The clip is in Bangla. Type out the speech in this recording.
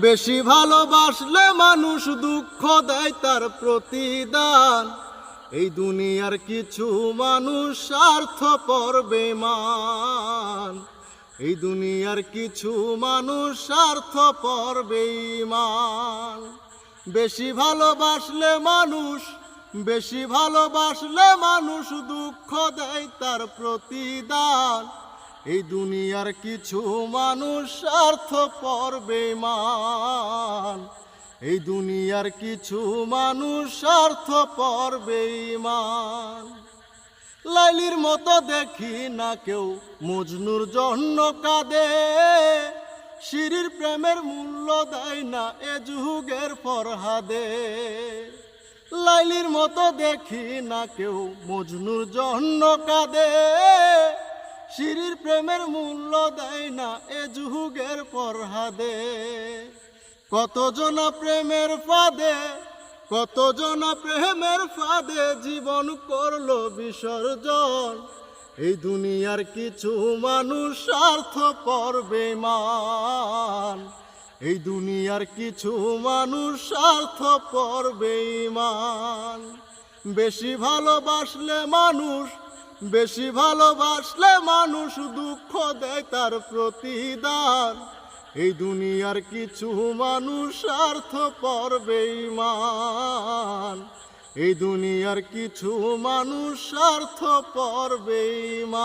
বেশি ভালোবাসলে মানুষ দুঃখ দেয় তার প্রতিদান। এই দুনিয়ার কিছু মানুষ স্বার্থপর বেঈমান। এই দুনিয়ার কিছু মানুষ স্বার্থপর বেঈমান। বেশি ভালোবাসলে মানুষ দুঃখ দেয় তার প্রতিদান। এই দুনিয়ার কিছু মানুষ স্বার্থপর বেঈমান। এই দুনিয়ার কিছু মানুষ স্বার্থপর বেঈমান। লাইলির মতো দেখি না কেউ মজনুর জন্য কাঁদে, শিরির প্রেমের মূল্য দেয় না এ যুগের ফরহাদে। লাইলির মতো দেখি না কেউ মজনুর জন্য কাঁদে, শিরির প্রেমের মূল্য দেয় না এ যুগের ফরহাদে। কতজনা প্রেমের ফাঁদে জীবন করলো বিসর্জন। এই দুনিয়ার কিছু মানুষ স্বার্থপর বেঈমান। এই দুনিয়ার কিছু মানুষ স্বার্থপর বেঈমান। বেশি ভালোবাসলে মানুষ দুঃখ দেয় তার প্রতিদান। এই দুনিয়ার কিছু মানুষ স্বার্থপর বেঈমান। এই দুনিয়ার কিছু মানুষ স্বার্থপর বেঈমান।